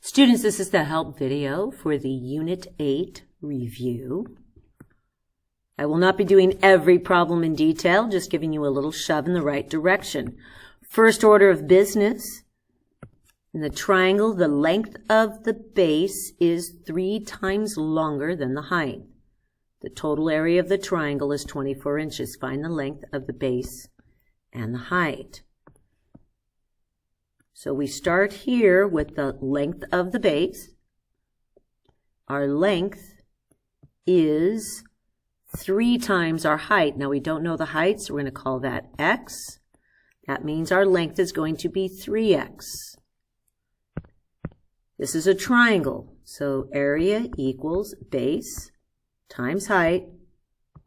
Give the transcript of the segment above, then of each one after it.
Students, this is the help video for the Unit 8 review. I will not be doing every problem in detail, just giving you a little shove in the right direction. First order of business, in the triangle, the length of the base is 3 times longer than the height. The total area of the triangle is 24 inches. Find the length of the base and the height. So we start here with the length of the base. Our length is 3 times our height. Now we don't know the height, so we're going to call that x. That means our length is going to be 3x. This is a triangle, so area equals base times height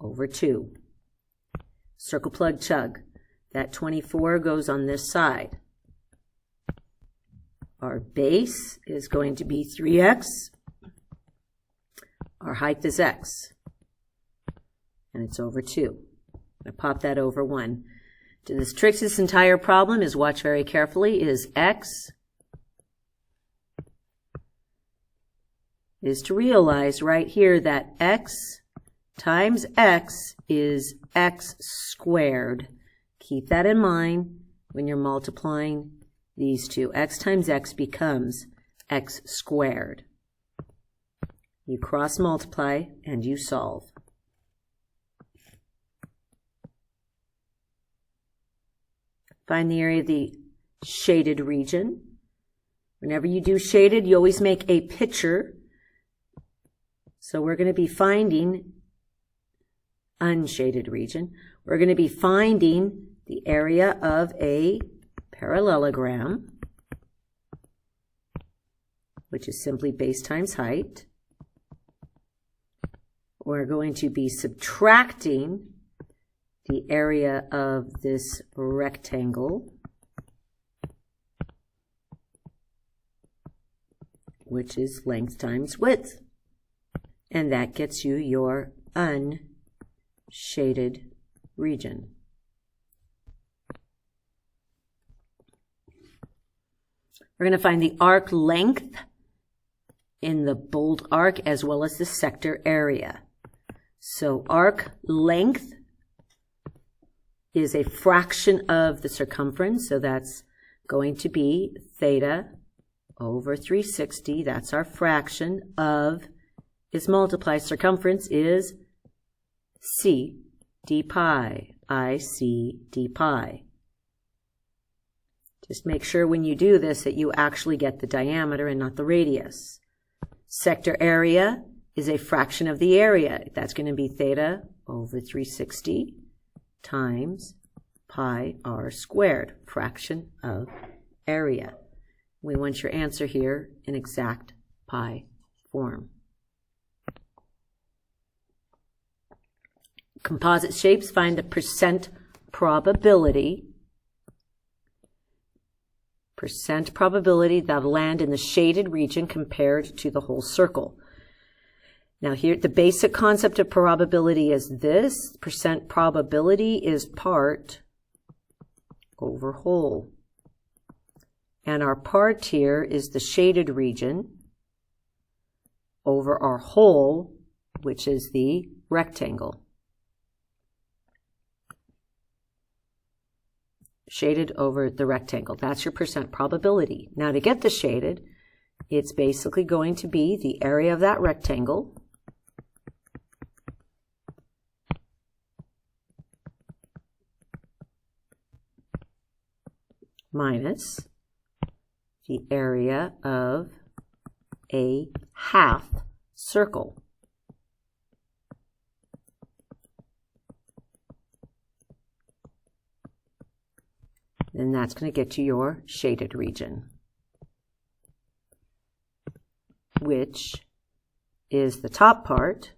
over 2. Circle, plug, chug. That 24 goes on this side. Our base is going to be 3x. Our height is x. And it's over 2. I'm going to pop that over 1. To this trick, this entire problem is, watch very carefully, is x is to realize right here that x times x is x squared. Keep that in mind when you're multiplying these two. X times x becomes x squared. You cross multiply and you solve. Find the area of the shaded region. Whenever you do shaded, you always make a picture. So we're going to be finding unshaded region. We're going to be finding the area of a parallelogram, which is simply base times height. We're going to be subtracting the area of this rectangle, which is length times width. And that gets you your unshaded region. We're going to find the arc length in the bold arc as well as the sector area. So arc length is a fraction of the circumference, so that's going to be theta over 360. That's our fraction of is multiplied circumference is c d pi, I c d pi. Just make sure when you do this that you actually get the diameter and not the radius. Sector area is a fraction of the area. That's going to be theta over 360 times pi r squared, fraction of area. We want your answer here in exact pi form. Composite shapes, find the percent probability. Percent probability that'll land in the shaded region compared to the whole circle. Now here, the basic concept of probability is this. Percent probability is part over whole. And our part here is the shaded region over our whole, which is the rectangle. Shaded over the rectangle. That's your percent probability. Now to get the shaded, it's basically going to be the area of that rectangle minus the area of a half circle. And that's going to get you your shaded region, which is the top part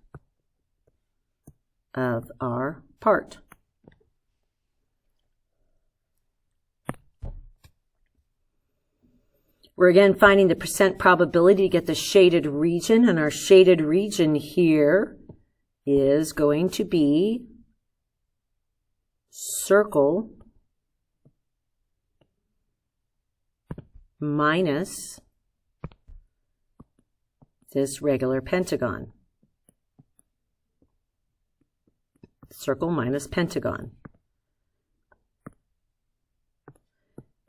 of our part. We're again finding the percent probability to get the shaded region, and our shaded region here is going to be circle minus this regular pentagon. Circle minus pentagon.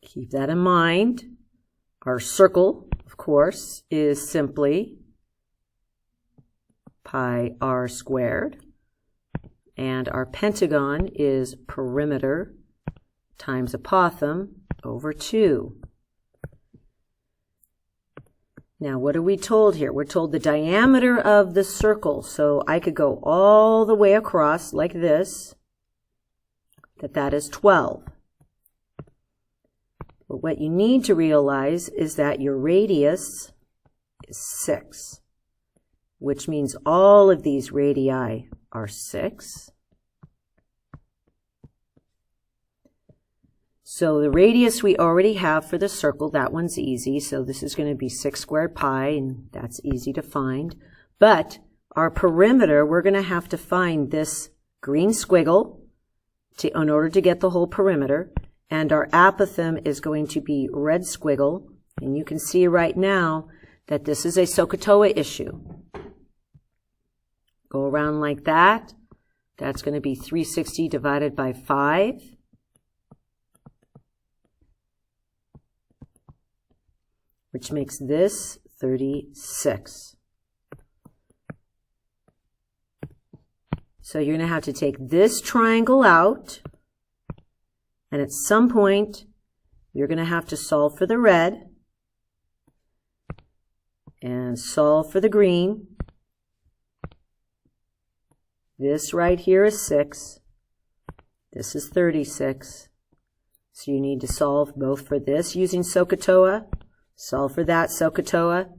Keep that in mind. Our circle, of course, is simply pi r squared. And our pentagon is perimeter times apothem over 2. Now, what are we told here? We're told the diameter of the circle. So I could go all the way across like this, that is 12. But what you need to realize is that your radius is 6, which means all of these radii are 6. So the radius we already have for the circle, that one's easy. So this is going to be 6 squared pi, and that's easy to find. But our perimeter, we're going to have to find this green squiggle in order to get the whole perimeter. And our apothem is going to be red squiggle. And you can see right now that this is a SOHCAHTOA issue. Go around like that. That's going to be 360 divided by 5. Which makes this 36. So you're going to have to take this triangle out, and at some point you're going to have to solve for the red and solve for the green. This right here is 6. This is 36. So you need to solve both for this using SOHCAHTOA, solve for that SOHCAHTOA,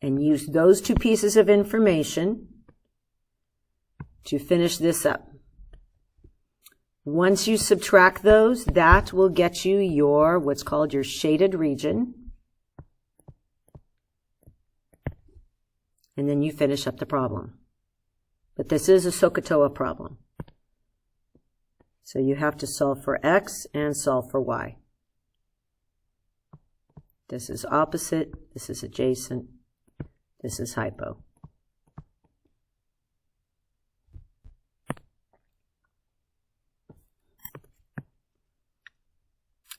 and use those two pieces of information to finish this up. Once you subtract those, that will get you your, what's called your shaded region. And then you finish up the problem. But this is a SOHCAHTOA problem. So you have to solve for x and solve for y. This is opposite, this is adjacent, this is hypo.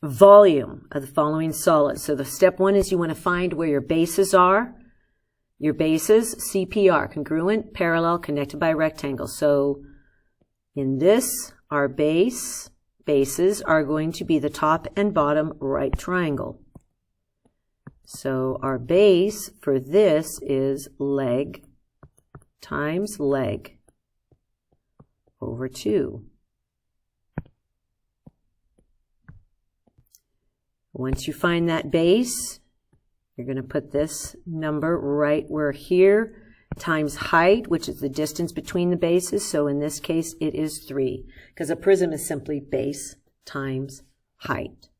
Volume of the following solids. So the step 1 is you want to find where your bases are. Your bases, CPR, congruent, parallel, connected by rectangles. So in this, our bases are going to be the top and bottom right triangle. So our base for this is leg times leg over 2. Once you find that base, you're going to put this number right where here, times height, which is the distance between the bases. So in this case, it is 3, because a prism is simply base times height.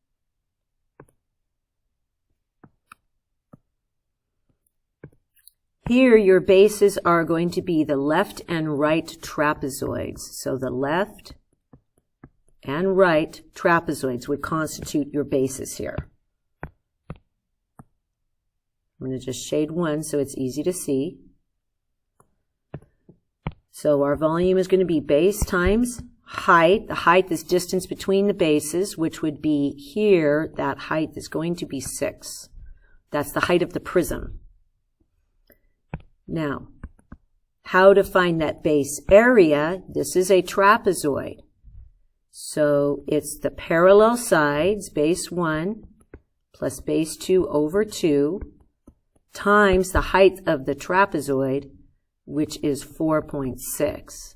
Here, your bases are going to be the left and right trapezoids. So the left and right trapezoids would constitute your bases here. I'm going to just shade one so it's easy to see. So our volume is going to be base times height. The height is distance between the bases, which would be here. That height is going to be 6. That's the height of the prism. Now, how to find that base area? This is a trapezoid. So it's the parallel sides, base 1 plus base 2 over 2, times the height of the trapezoid, which is 4.6.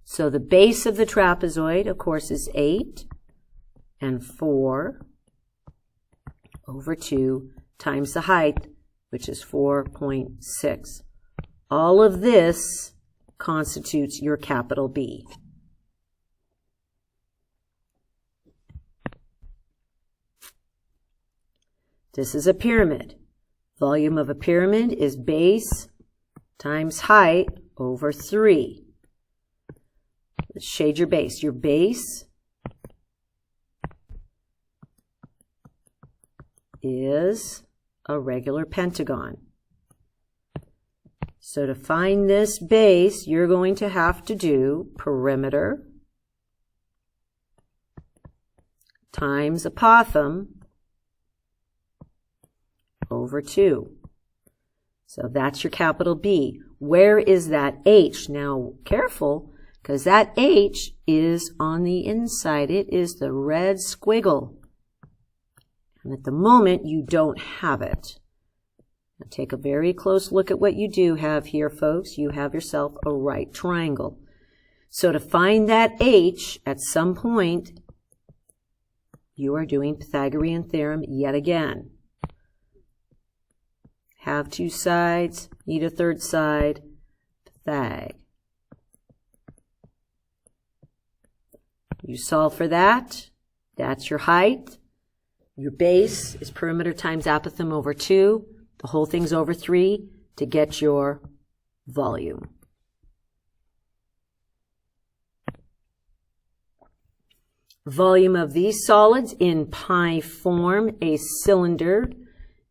So the base of the trapezoid, of course, is 8, and 4 over 2 times the height, which is 4.6. All of this constitutes your capital B. This is a pyramid. Volume of a pyramid is base times height over 3. Let's shade your base. Your base is a regular pentagon. So to find this base, you're going to have to do perimeter times apothem over 2. So that's your capital B. Where is that H? Now, careful, because that H is on the inside. It is the red squiggle. And at the moment, you don't have it. Now, take a very close look at what you do have here, folks. You have yourself a right triangle. So to find that H, at some point, you are doing Pythagorean theorem yet again. Have two sides, need a third side, Pythag. You solve for that. That's your height. Your base is perimeter times apothem over 2. The whole thing's over 3 to get your volume. Volume of these solids in pi form, a cylinder,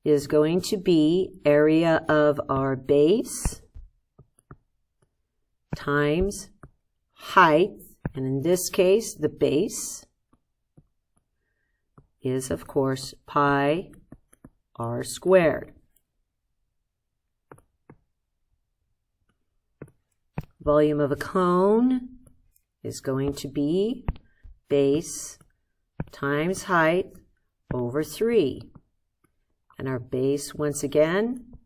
is going to be area of our base times height, and in this case, the base is, of course, pi r squared. Volume of a cone is going to be base times height over 3. And our base, once again,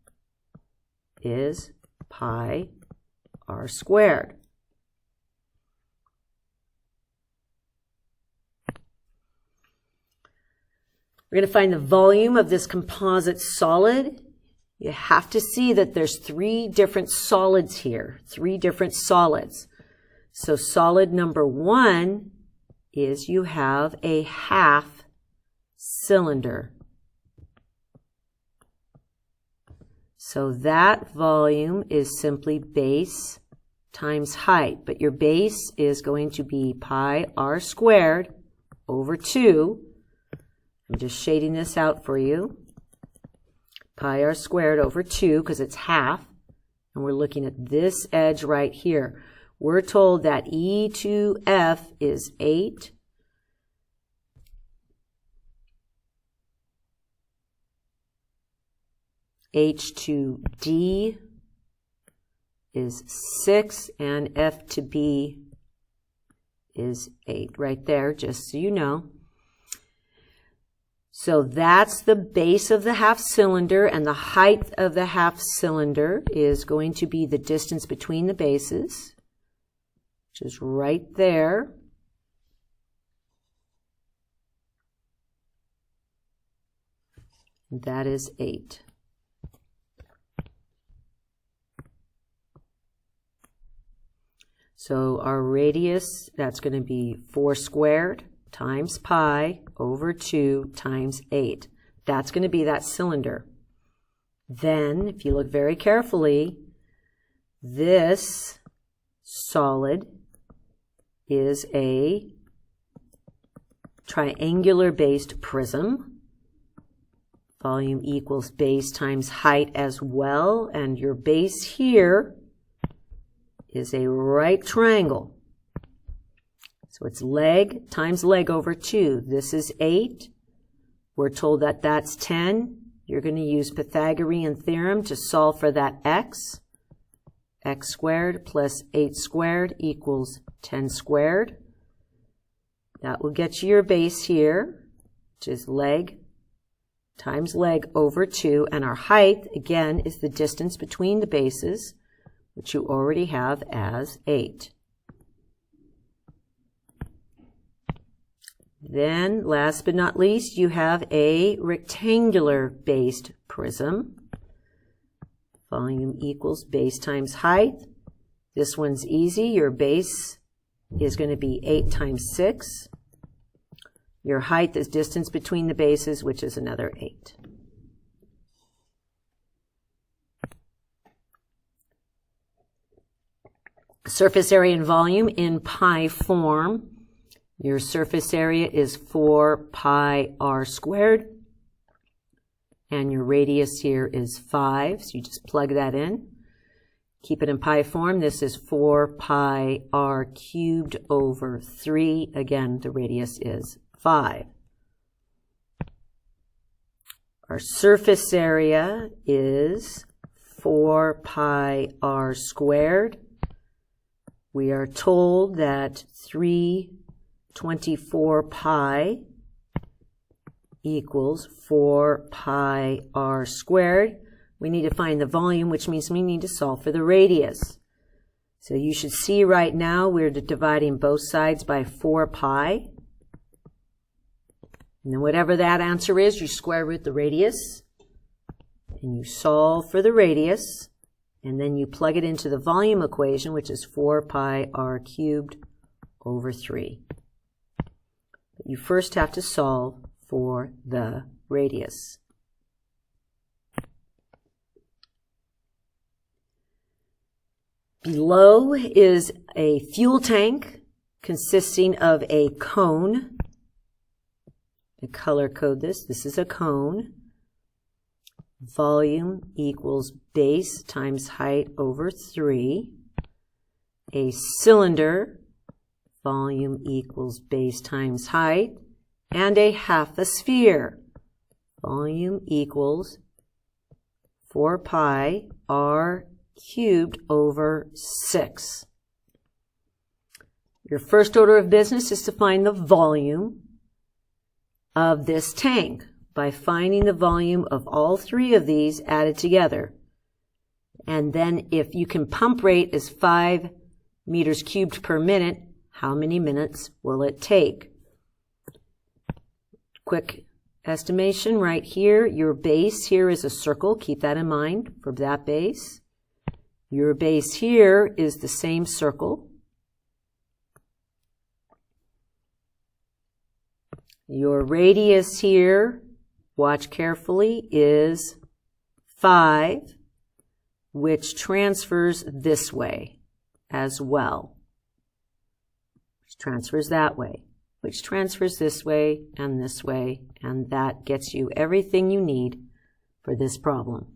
is pi r squared. We're going to find the volume of this composite solid. You have to see that there's 3 different solids here, 3 different solids. So solid number 1 is you have a half cylinder. So that volume is simply base times height, but your base is going to be pi r squared over 2. I'm just shading this out for you. Pi r squared over 2 because it's half, and we're looking at this edge right here. We're told that E to F is 8. H to D is 6, and F to B is 8. Right there, just so you know. So that's the base of the half cylinder, and the height of the half cylinder is going to be the distance between the bases, which is right there. That is 8. So our radius, that's going to be 4 squared times pi over 2 times 8. That's going to be that cylinder. Then, if you look very carefully, this solid is a triangular-based prism. Volume equals base times height as well, and your base here is a right triangle. So it's leg times leg over 2. This is 8. We're told that that's 10. You're going to use Pythagorean theorem to solve for that x. X squared plus 8 squared equals 10 squared. That will get you your base here, which is leg times leg over 2. And our height, again, is the distance between the bases, which you already have as 8. Then, last but not least, you have a rectangular-based prism. Volume equals base times height. This one's easy. Your base is going to be 8 times 6. Your height is distance between the bases, which is another 8. Surface area and volume in pi form. Your surface area is 4 pi r squared, and your radius here is 5, so you just plug that in. Keep it in pi form. This is 4 pi r cubed over 3. Again, the radius is 5. Our surface area is 4 pi r squared. We are told that 324 pi equals 4 pi r squared. We need to find the volume, which means we need to solve for the radius. So you should see right now we're dividing both sides by 4 pi. And then whatever that answer is, you square root the radius. And you solve for the radius. And then you plug it into the volume equation, which is 4 pi r cubed over 3. But you first have to solve for the radius. Below is a fuel tank consisting of a cone. I color code this. This is a cone. Volume equals base times height over 3. A cylinder. Volume equals base times height. And a half a sphere. Volume equals 4 pi r cubed over 6. Your first order of business is to find the volume of this tank by finding the volume of all 3 of these added together. And then if you can, pump rate is 5 meters cubed per minute, how many minutes will it take? Quick estimation right here. Your base here is a circle. Keep that in mind for that base. Your base here is the same circle. Your radius here, watch carefully, is 5, which transfers this way as well. Which transfers that way, which transfers this way, and that gets you everything you need for this problem.